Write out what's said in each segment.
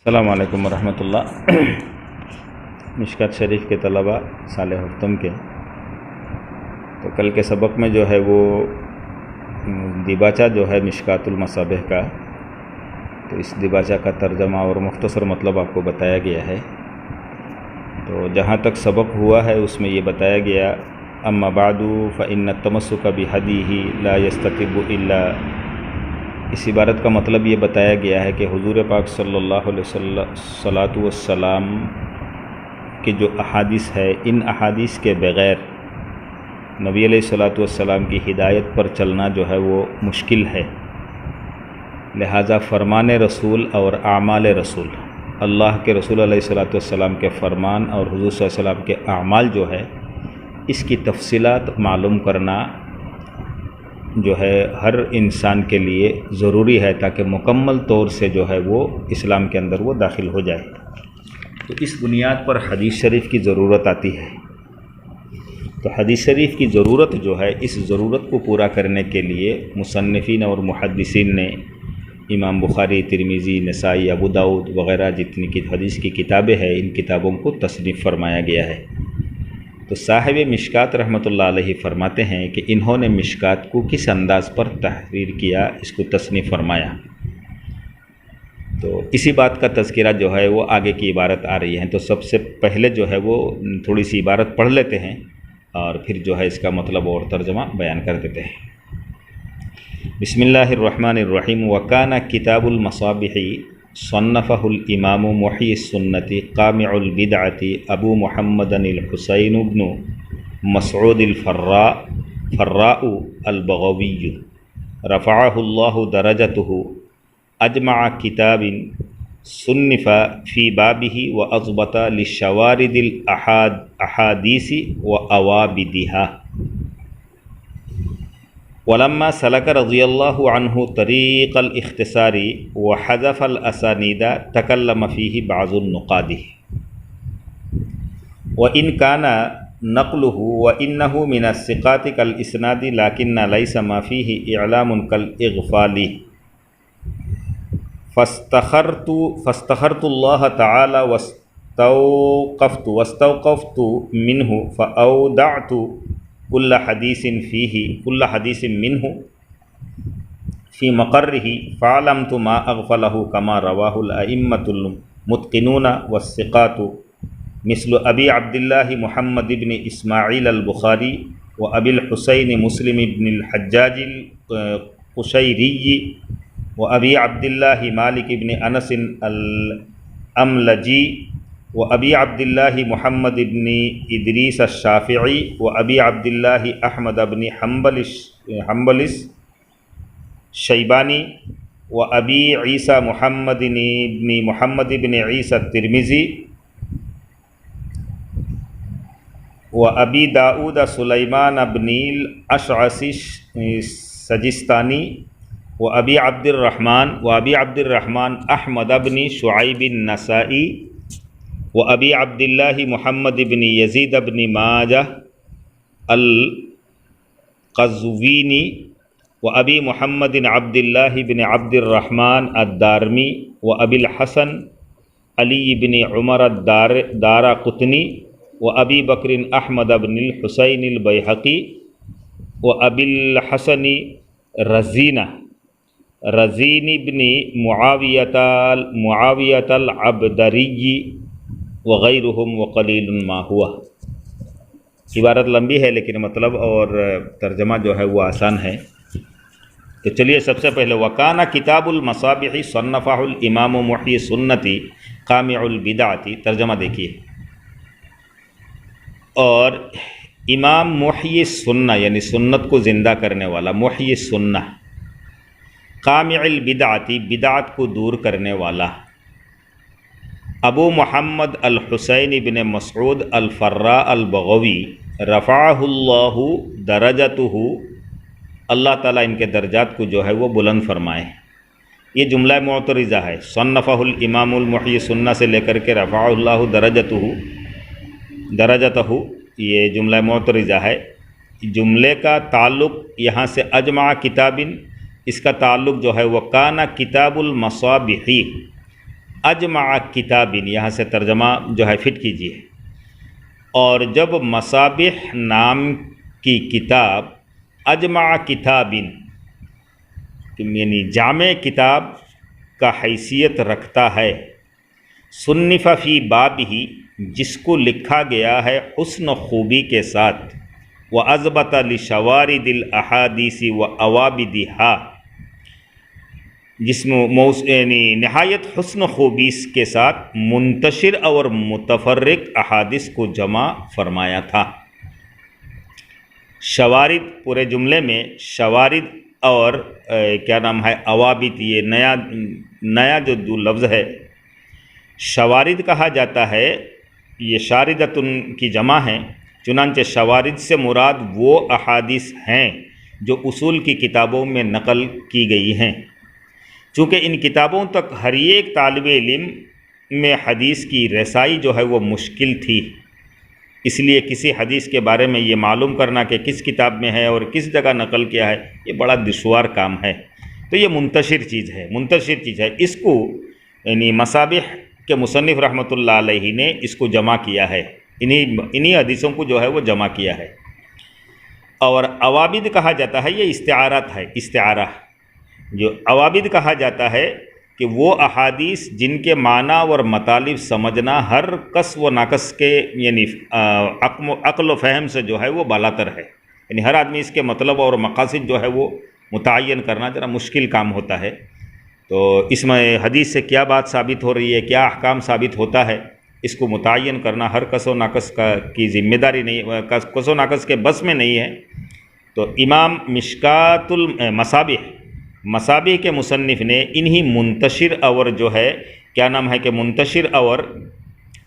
السلام علیکم ورحمۃ اللہ۔ مشکات شریف کے طلباء سال ہفتم کے، تو کل کے سبق میں جو ہے وہ دیباچہ جو ہے مشکات المصابیح کا، تو اس دیباچہ کا ترجمہ اور مختصر مطلب آپ کو بتایا گیا ہے۔ تو جہاں تک سبق ہوا ہے اس میں یہ بتایا گیا، اما بعد فإن التمسک بہدیہ لا یستتب الا، اس عبارت کا مطلب یہ بتایا گیا ہے کہ حضور پاک صلی اللہ علیہ وسلم کے جو احادیث ہے، ان احادیث کے بغیر نبی علیہ السلام کی ہدایت پر چلنا جو ہے وہ مشکل ہے۔ لہٰذا فرمان رسول اور اعمال رسول، اللہ کے رسول علیہ السلام کے فرمان اور حضور صلی اللہ علیہ وسلم کے اعمال جو ہے، اس کی تفصیلات معلوم کرنا جو ہے ہر انسان کے لیے ضروری ہے، تاکہ مکمل طور سے جو ہے وہ اسلام کے اندر وہ داخل ہو جائے۔ تو اس بنیاد پر حدیث شریف کی ضرورت آتی ہے۔ تو حدیث شریف کی ضرورت جو ہے، اس ضرورت کو پورا کرنے کے لیے مصنفین اور محدثین نے امام بخاری، ترمذی، نسائی، ابو داؤد وغیرہ جتنی کی حدیث کی کتابیں ہیں، ان کتابوں کو تصنیف فرمایا گیا ہے۔ تو صاحب مشکات رحمۃ اللہ علیہ فرماتے ہیں کہ انہوں نے مشکات کو کس انداز پر تحریر کیا، اس کو تصنیف فرمایا۔ تو اسی بات کا تذکرہ جو ہے وہ آگے کی عبارت آ رہی ہے۔ تو سب سے پہلے جو ہے وہ تھوڑی سی عبارت پڑھ لیتے ہیں اور پھر جو ہے اس کا مطلب اور ترجمہ بیان کر دیتے ہیں۔ بسم اللہ الرحمن الرحیم۔ وکان کتاب المصابیح صنفہ الامام محی السنت قامع البدعۃ ابو محمد الحسین بن مسعود الفراء البغوی رفعہ اللہ درجتہ، اجمع کتاب صنف فی بابہ واضبط للشوارد الاحادیث واوابدہا، ولما سلک رضی اللہ عنہ طریق الاختصار وحذف الاسانید تکلم فیہ بعض النقاد، وإن كان نقله وإنه من الثقات كالإسناد لكن ليس ما فيه إعلام كالإغفال، فاستخرت الله تعالى واستوقفت منه فأودعت كل حديث منه في مقره، فعلمت ما أغفله كما رواه الأئمة المتقنون والثقات مثل أبي عبد الله محمد بن إسماعيل البخاري وأبي الحسين مسلم بن الحجاج القشيري وأبي عبد الله مالك بن أنس الأملجي وأبي عبد الله محمد بن إدريس الشافعي وأبي عبد الله أحمد بن حنبل الشيباني وأبي عيسى محمد بن عيسى الترمذي وأبي داود سليمان بن الأشعث السجستاني وأبي عبد الرحمن أحمد بن شعيب النسائي وأبي عبد الله محمد بن يزيد بن ماجه القزويني وأبي محمد عبد الله بن عبد الرحمن الدارمي وأبي الحسن علي بن عمر الدارقطني وأبي بكر أحمد بن الحسين البيهقي وأبي الحسن رزين بن معاوية العبدري وغیرہم وقلیل ما ہوا۔ عبارت لمبی ہے لیکن مطلب اور ترجمہ جو ہے وہ آسان ہے۔ تو چلیے سب سے پہلے وکان کتاب المصابیح صنفہ الامام محی السنت قامع البدعۃ، ترجمہ دیکھیے۔ اور امام محی السنہ یعنی سنت کو زندہ کرنے والا، محی السنہ، قامع البدعۃ بدعت کو دور کرنے والا، ابو محمد الحسین بن مسعود الفراء البغوی رفعہ اللہ درجتہ، اللہ تعالیٰ ان کے درجات کو جو ہے وہ بلند فرمائے۔ یہ جملہ معترضہ ہے، صنفہ الامام المحی سنہ سے لے کر کے رفعہ اللہ درجتہ، یہ جملہ معترضہ ہے۔ جملے کا تعلق یہاں سے اجمع کتاب، اس کا تعلق جو ہے وہ کانا کتاب المصابیح، اجمع کتابن، یہاں سے ترجمہ جو ہے فٹ کیجیے، اور جب مصابیح نام کی کتاب اجمع کتابن یعنی جامع کتاب کا حیثیت رکھتا ہے، صنف فی بابہ جس کو لکھا گیا ہے حسن خوبی کے ساتھ، وَأَضْبَطَ لِشَوَارِدِ الْأَحَادِيثِ وَأَوَابِدِهَا، جس میں یعنی نہایت حسن خوبی کے ساتھ منتشر اور متفرق احادیث کو جمع فرمایا تھا۔ شوارد پورے جملے میں شوارد اور کیا نام ہے اوابد، یہ نیا جو لفظ ہے شوارد کہا جاتا ہے، یہ شاردتن کی جمع ہے، چنانچہ شوارد سے مراد وہ احادیث ہیں جو اصول کی کتابوں میں نقل کی گئی ہیں۔ چونکہ ان کتابوں تک ہر ایک طالب علم میں حدیث کی رسائی جو ہے وہ مشکل تھی، اس لیے کسی حدیث کے بارے میں یہ معلوم کرنا کہ کس کتاب میں ہے اور کس جگہ نقل کیا ہے یہ بڑا دشوار کام ہے۔ تو یہ منتشر چیز ہے، اس کو یعنی مصابیح کے مصنف رحمۃ اللہ علیہ نے اس کو جمع کیا ہے، انہی حدیثوں کو جو ہے وہ جمع کیا ہے۔ اور اوابد کہا جاتا ہے، یہ استعارات ہے، استعارہ جو اوابد کہا جاتا ہے کہ وہ احادیث جن کے معنی اور مطالب سمجھنا ہر کس و ناقص کے یعنی عقل و فہم سے جو ہے وہ بالاتر ہے، یعنی ہر آدمی اس کے مطلب اور مقاصد جو ہے وہ متعین کرنا ذرا مشکل کام ہوتا ہے۔ تو اس میں حدیث سے کیا بات ثابت ہو رہی ہے، کیا احکام ثابت ہوتا ہے، اس کو متعین کرنا ہر کس و ناقص کی ذمہ داری نہیں، کس و ناقص کے بس میں نہیں ہے۔ تو امام مشکات مصابیح کے مصنف نے انہی منتشر اور جو ہے کیا نام ہے کہ منتشر اور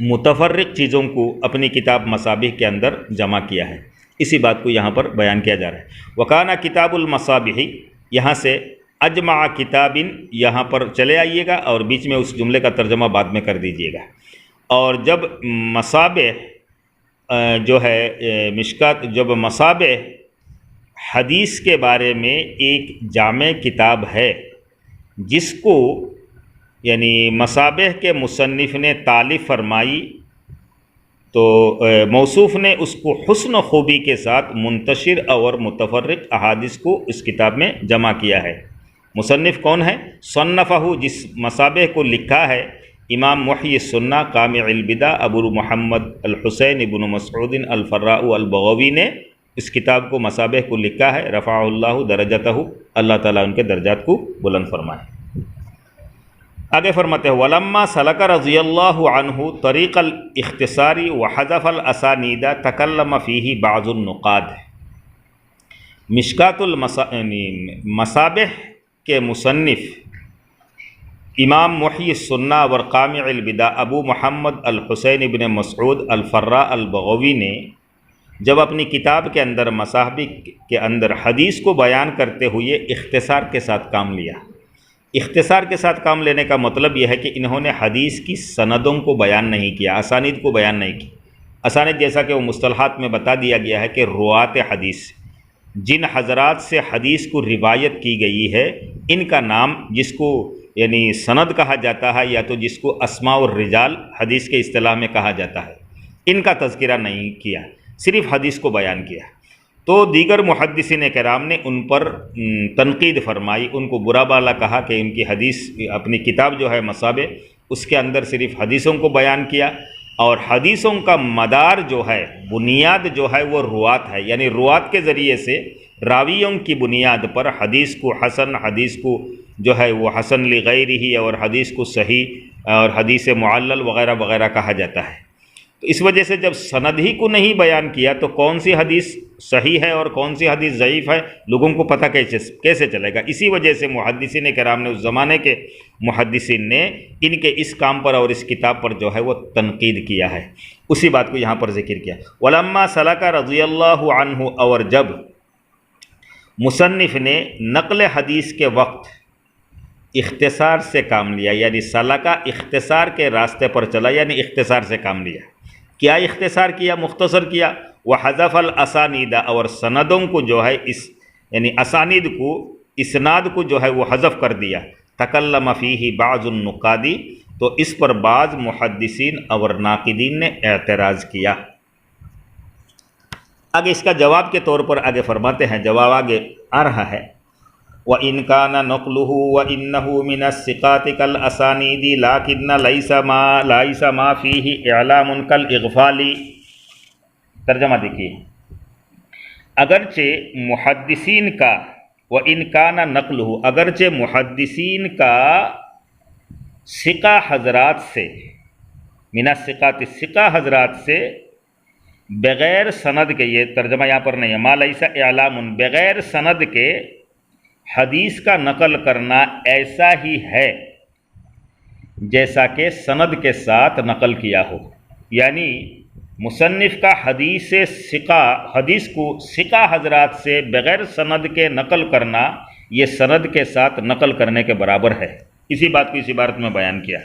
متفرق چیزوں کو اپنی کتاب مصابیح کے اندر جمع کیا ہے، اسی بات کو یہاں پر بیان کیا جا رہا ہے۔ وکانا کتاب المصابیح، یہاں سے اجمع کتابن یہاں پر چلے آئیے گا اور بیچ میں اس جملے کا ترجمہ بعد میں کر دیجیے گا۔ اور جب مصابیح جو ہے مشکات، جب مصابیح حدیث کے بارے میں ایک جامع کتاب ہے جس کو یعنی مصابیح کے مصنف نے تالیف فرمائی، تو موصوف نے اس کو حسن و خوبی کے ساتھ منتشر اور متفرق احادیث کو اس کتاب میں جمع کیا ہے۔ مصنف کون ہے؟ صنفہ، جس مصابیح کو لکھا ہے امام محی السنہ قامع البدع ابو محمد الحسین ابن مسعود الفراء البغوی نے اس کتاب کو مصابیح کو لکھا ہے، رفع اللہ درجتہ، اللہ تعالیٰ ان کے درجات کو بلند فرمائے۔ آگے فرماتے ہیں ولما سلک رضی اللہ عنہ طریق الاختصار وحذف الاسانید تکلم فیہ بعض النقاد۔ مشکات مصابیح کے مصنف امام محی السنہ اور قامع البدع ابو محمد الحسین ابن مسعود الفراء البغوی نے جب اپنی کتاب کے اندر مصابیح کے اندر حدیث کو بیان کرتے ہوئے اختصار کے ساتھ کام لیا۔ اختصار کے ساتھ کام لینے کا مطلب یہ ہے کہ انہوں نے حدیث کی سندوں کو بیان نہیں کیا، اسانید کو بیان نہیں کی۔ اسانید جیسا کہ وہ مصطلحات میں بتا دیا گیا ہے کہ روات حدیث، جن حضرات سے حدیث کو روایت کی گئی ہے ان کا نام، جس کو یعنی سند کہا جاتا ہے یا تو جس کو اسماء الرجال حدیث کے اصطلاح میں کہا جاتا ہے، ان کا تذکرہ نہیں کیا، صرف حدیث کو بیان کیا۔ تو دیگر محدثین کرام نے ان پر تنقید فرمائی، ان کو برا بالا کہا کہ ان کی حدیث، اپنی کتاب جو ہے مصابیح اس کے اندر صرف حدیثوں کو بیان کیا، اور حدیثوں کا مدار جو ہے، بنیاد جو ہے وہ روات ہے، یعنی روات کے ذریعے سے راویوں کی بنیاد پر حدیث کو حسن، حدیث کو جو ہے وہ حسن لغیرہ، اور حدیث کو صحیح اور حدیث معلل وغیرہ وغیرہ کہا جاتا ہے۔ تو اس وجہ سے جب سند ہی کو نہیں بیان کیا تو کون سی حدیث صحیح ہے اور کون سی حدیث ضعیف ہے لوگوں کو پتہ کیسے چلے گا؟ اسی وجہ سے محدثین کرام نے، اس زمانے کے محدثین نے ان کے اس کام پر اور اس کتاب پر جو ہے وہ تنقید کیا ہے، اسی بات کو یہاں پر ذکر کیا۔ ولما سلک رضی اللہ عنہ، اور جب مصنف نے نقل حدیث کے وقت اختصار سے کام لیا، یعنی سلکہ اختصار کے راستے پر چلا، یعنی اختصار سے کام لیا۔ کیا اختصار کیا؟ مختصر کیا۔ وحذف الاسانید، اور سندوں کو جو ہے یعنی اسانید کو، اسناد کو جو ہے وہ حذف کر دیا۔ تکلم فیہ بعض النقاد، تو اس پر بعض محدثین اور ناقدین نے اعتراض کیا۔ آگے اس کا جواب کے طور پر آگے فرماتے ہیں، جواب آگے آ رہا ہے، وَإِنْ كَانَ نَقْلُهُ وَإِنَّهُ مِنَ الثِّقَاتِ كَالْأَسَانِيدِ لَكِنَّ لَيْسَ مَا فِيهِ إِعْلَامٌ كَالْإِغْفَالِ۔ ترجمہ دیکھیے، اگرچہ محدثین کا وَإِنْ كَانَ نَقْلُهُ، اگرچہ محدثین کا ثقہ حضرات سے، من الثقات ثقہ حضرات سے بغیر سند کے، یہ ترجمہ یہاں پر نہیں ہے، ما لیس اعلام، بغیر سند کے حدیث کا نقل کرنا ایسا ہی ہے جیسا کہ سند کے ساتھ نقل کیا ہو۔ یعنی مصنف کا حدیث کو ثقہ حضرات سے بغیر سند کے نقل کرنا یہ سند کے ساتھ نقل کرنے کے برابر ہے۔ اسی بات کو اس عبارت میں بیان کیا۔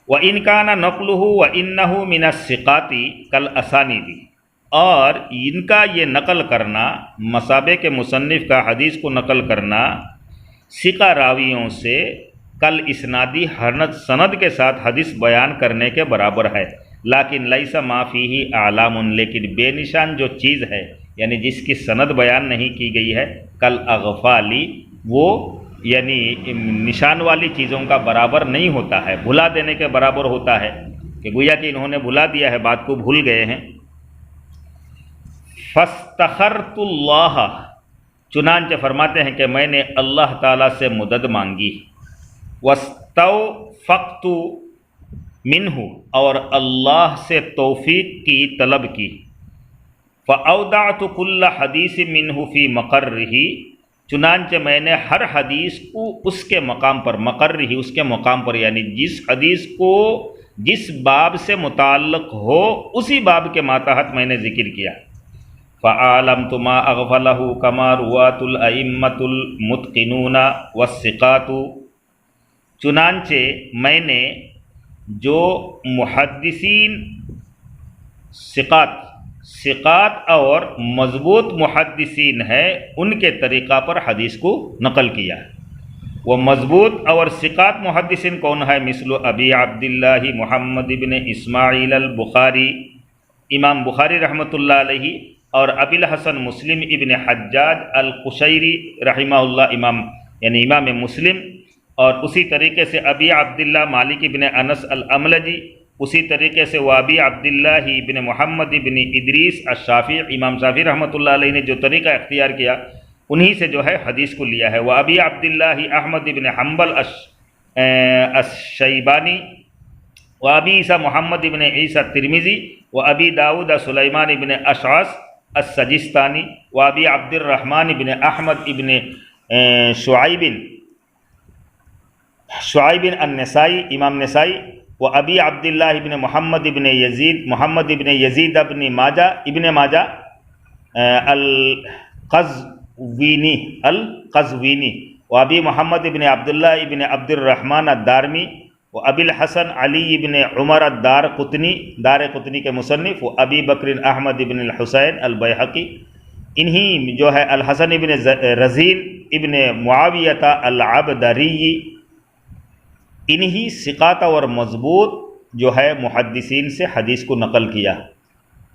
وَإِنْ كَانَ نَقْلُهُ وَإِنَّهُ مِنَ الثِّقَاتِ كَالْأَسَانِيدِ، اور ان کا یہ نقل کرنا، مصابے کے مصنف کا حدیث کو نقل کرنا ثقہ راویوں سے کل اسنادی سند کے ساتھ حدیث بیان کرنے کے برابر ہے، لیکن لیس ما فیہ اعلام، لیکن بے نشان جو چیز ہے، یعنی جس کی سند بیان نہیں کی گئی ہے، کل اغفالی، وہ یعنی نشان والی چیزوں کا برابر نہیں ہوتا ہے، بھلا دینے کے برابر ہوتا ہے، کہ گویا کہ انہوں نے بھلا دیا ہے، بات کو بھول گئے ہیں۔ فاستخرت اللہ، چنانچہ فرماتے ہیں کہ میں نے اللہ تعالیٰ سے مدد مانگی، واستوفقت منہ، اور اللہ سے توفیق کی طلب کی، فاودعت کل حدیث منہ فی مقرہ، چنانچہ میں نے ہر حدیث کو اس کے مقام پر، مقرہ اس کے مقام پر، یعنی جس حدیث کو جس باب سے متعلق ہو اسی باب کے ماتحت میں نے ذکر کیا۔ فَعَالَمْتُ مَا أَغْفَلَهُ كَمَا رُوَاتُ الْأَئِمَّةُ الْمُتْقِنُونَ وَالثِّقَاتُ، چنانچہ میں نے جو محدثین ثقات اور مضبوط محدثین ہیں ان کے طریقہ پر حدیث کو نقل کیا۔ وہ مضبوط اور ثقات محدثین کون ہے؟ مثل ابی عبداللہ محمد ابن اسماعیل البخاری، امام بخاری رحمۃ اللہ علیہ، اور ابی الحسن مسلم ابن حجاج القشیری رحمہ اللہ، امام مسلم، اور اسی طریقے سے ابی عبداللہ مالک ابن انس الاملجی، اسی طریقے سے وہ ابی عبداللہ ابن محمد ابن ادریس الشافعی، امام شافعی رحمۃ اللہ علیہ نے جو طریقہ اختیار کیا انہی سے جو ہے حدیث کو لیا ہے۔ وہ ابی عبداللہ احمد ابن حنبل الشیبانی، و ابی عیسیٰ محمد ابن عیسیٰ الترمذی، و ابی داود سلیمان ابن اشعث السجستانی، و ابی عبد الرحمن ابن احمد ابن شعیب النسائی، امام نسائی، و ابی عبداللہ ابن محمد ابن یزید ابن ماجہ القزوینی، و ابی محمد ابن عبداللہ ابن عبد الرحمن الدارمی، و ابی الحسن علی ابن عمر دار قطنی کے مصنف، و ابی بکر احمد ابن الحسین البیہقی، انہی جو ہے الحسن ابن رزین ابن معاویہ العبدری، انہی ثقات اور مضبوط جو ہے محدثین سے حدیث کو نقل کیا۔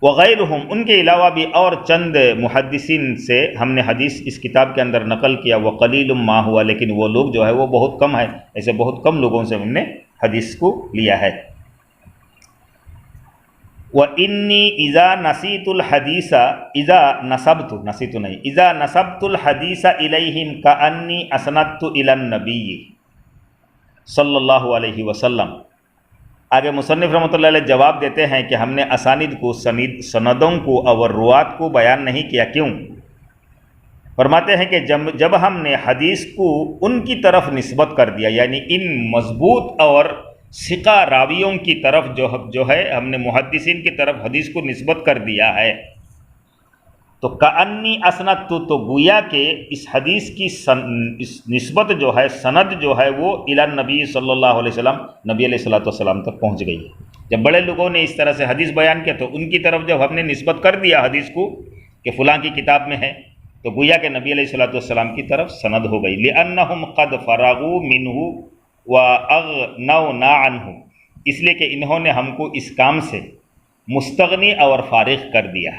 وغیرہم، ان کے علاوہ بھی اور چند محدثین سے ہم نے حدیث اس کتاب کے اندر نقل کیا۔ وقلیل ما ہوا، لیکن وہ لوگ جو ہے وہ بہت کم ہے، ایسے بہت کم لوگوں سے ہم نے حدیث کو لیا ہے۔ وَإِنِّي إِذَا نَسِيتُ الْحَدِيثَ إِذَا نَسَبْتُ الْحَدِيثَ إِلَيْهِمْ كَأَنِّي أَسْنَدْتُ إِلَى النَّبِيِّ صلی اللہ علیہ وسلم۔ آگے مصنف رحمۃ اللہ علیہ جواب دیتے ہیں کہ ہم نے اسانید کو، سندوں کو اور روات کو بیان نہیں کیا، کیوں؟ فرماتے ہیں کہ جب ہم نے حدیث کو ان کی طرف نسبت کر دیا، یعنی ان مضبوط اور ثقہ راویوں کی طرف جو ہے ہم نے محدثین کی طرف حدیث کو نسبت کر دیا ہے، تو کأنی اسندت، تو گویا کہ اس حدیث کی اس نسبت جو ہے، سند جو ہے وہ الی النبی صلی اللہ علیہ وسلم، نبی علیہ الصلوۃ والسلام تک پہنچ گئی ہے۔ جب بڑے لوگوں نے اس طرح سے حدیث بیان کیا تو ان کی طرف جب ہم نے نسبت کر دیا حدیث کو کہ فلاں کی کتاب میں ہے، تو گویا کہ نبی علیہ الصلوۃ والسلام کی طرف سند ہو گئی۔ لأنہم قد فرغوا منہ واغنونا عنہ، اس لیے کہ انہوں نے ہم کو اس کام سے مستغنی اور فارغ کر دیا۔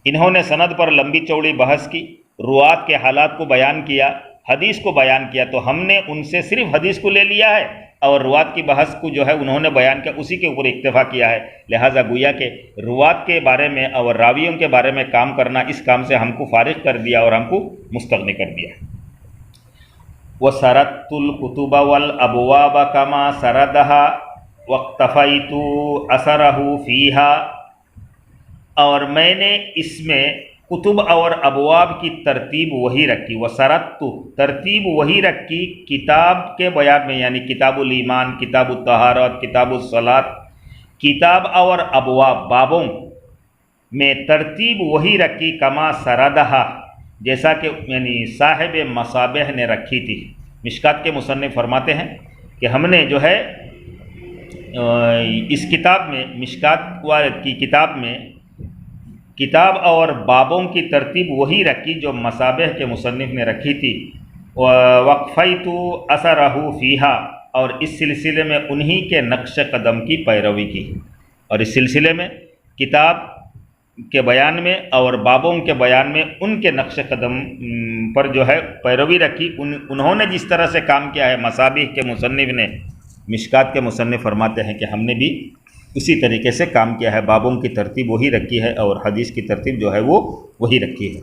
انہوں نے سند پر لمبی چوڑی بحث کی، روات کے حالات کو بیان کیا، حدیث کو بیان کیا، تو ہم نے ان سے صرف حدیث کو لے لیا ہے اور روات کی بحث کو جو ہے انہوں نے بیان کیا، اسی کے اوپر اکتفا کیا ہے۔ لہٰذا گویا کہ روات کے بارے میں اور راویوں کے بارے میں کام کرنا، اس کام سے ہم کو فارغ کر دیا اور ہم کو مستغنی کر دیا۔ وَسَرَدْتُ الْكُتُبَ وَالْأَبْوَابَ كَمَا سَرَدَهَا وَاقْتَفَيْتُ أَثَرَهُ فِيهَا، اور میں نے اس میں کتب اور ابواب کی ترتیب وہی رکھی۔ وَسَرَدْتُ ترتیب وہی رکھی کتاب کے بیان میں، یعنی کتاب الایمان، کتاب الطہارت، کتاب الصلاۃ، کتاب اور ابواب بابوں میں ترتیب وہی رکھی کما سردہا، جیسا کہ یعنی صاحب مصابیح نے رکھی تھی۔ مشکات کے مصنف فرماتے ہیں کہ ہم نے جو ہے اس کتاب میں، مشکات کی کتاب میں کتاب اور بابوں کی ترتیب وہی رکھی جو مصابیح کے مصنف نے رکھی تھی۔ وقفیت اثرہ فیہا، اور اس سلسلے میں انہی کے نقش قدم کی پیروی کی، اور اس سلسلے میں کتاب کے بیان میں اور بابوں کے بیان میں ان کے نقش قدم پر جو ہے پیروی رکھی۔ انہوں نے جس طرح سے کام کیا ہے مصابیح کے مصنف نے، مشکات کے مصنف فرماتے ہیں کہ ہم نے بھی اسی طریقے سے کام کیا ہے، بابوں کی ترتیب وہی رکھی ہے اور حدیث کی ترتیب جو ہے وہ وہی رکھی ہے۔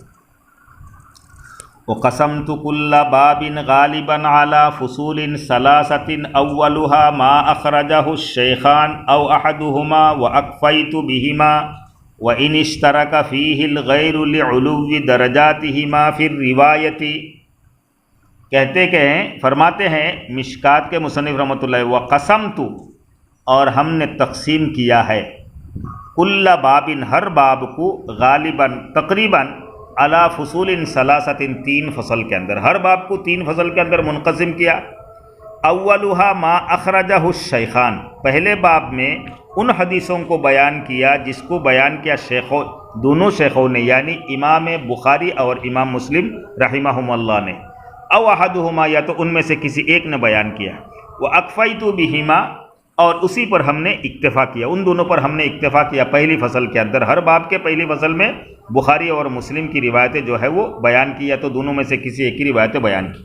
وَقَسَمْتُ كُلَّ بَابٍ غَالِبًا عَلَى فُصُولٍ ثَلَاثَةٍ أَوَّلُهَا مَا أَخْرَجَهُ الشَّيْخَانِ أَوْ أَحَدُهُمَا وَأَكْفَيْتُ بِهِمَا وَإِنِ اشْتَرَكَ فِيهِ الْغَيْرُ لِعُلُوِّ دَرَجَاتِهِمَا فِي الرِّوَایَةِ، کہتے کہ فرماتے ہیں مشکات کے مصنف رحمۃ اللہ، وَقَسَمْتُ، اور ہم نے تقسیم کیا ہے، کل بابن، ہر باب کو، غالباً تقریباً، علی فصول ثلاثۃ، تین فصل کے اندر، ہر باب کو تین فصل کے اندر منقسم کیا۔ اولھا ما اخرجہ الشیخان، پہلے باب میں ان حدیثوں کو بیان کیا جس کو بیان کیا شیخوں، دونوں شیخوں نے، یعنی امام بخاری اور امام مسلم رحمہم اللہ نے، او احدہما، یا تو ان میں سے کسی ایک نے بیان کیا، واکفیت بہما، اور اسی پر ہم نے اکتفا کیا، ان دونوں پر ہم نے اکتفا کیا پہلی فصل کے اندر، ہر باب کے پہلی فصل میں بخاری اور مسلم کی روایتیں جو ہے وہ بیان کیا، تو دونوں میں سے کسی ایک کی روایتیں بیان کی۔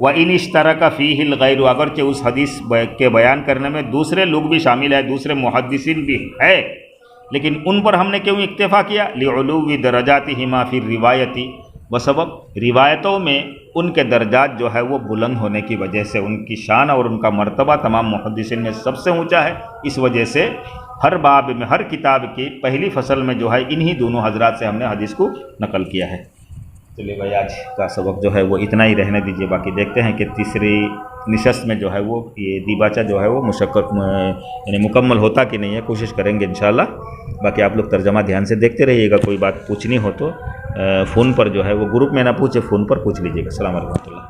وَإِنِ اشْتَرَكَ فِيهِ الْغَيْرُ، اگرچہ اس حدیث کے بیان کرنے میں دوسرے لوگ بھی شامل ہیں، دوسرے محدثین بھی ہے، لیکن ان پر ہم نے کیوں اکتفا کیا؟ لِعُلُوِّ دَرَجَاتِهِمَا فِي الرِّوَایَةِ، بسبب روایتوں میں ان کے درجات جو ہے وہ بلند ہونے کی وجہ سے، ان کی شان اور ان کا مرتبہ تمام محدثین میں سب سے اونچا ہے، اس وجہ سے ہر باب میں، ہر کتاب کی پہلی فصل میں جو ہے انہی دونوں حضرات سے ہم نے حدیث کو نقل کیا ہے۔ چلیے بھائی، آج کا سبق جو ہے وہ اتنا ہی رہنے دیجیے، باقی دیکھتے ہیں کہ تیسری نشست میں جو ہے وہ یہ دیباچہ جو ہے وہ یعنی مکمل ہوتا کہ نہیں ہے، کوشش کریں گے انشاءاللہ۔ باقی آپ لوگ ترجمہ دھیان سے دیکھتے رہیے گا، کوئی بات پوچھنی ہو تو فون پر جو ہے وہ گروپ میں نہ پوچھے، فون پر پوچھ لیجیے گا۔ السلام علیکم و رحمۃ اللہ۔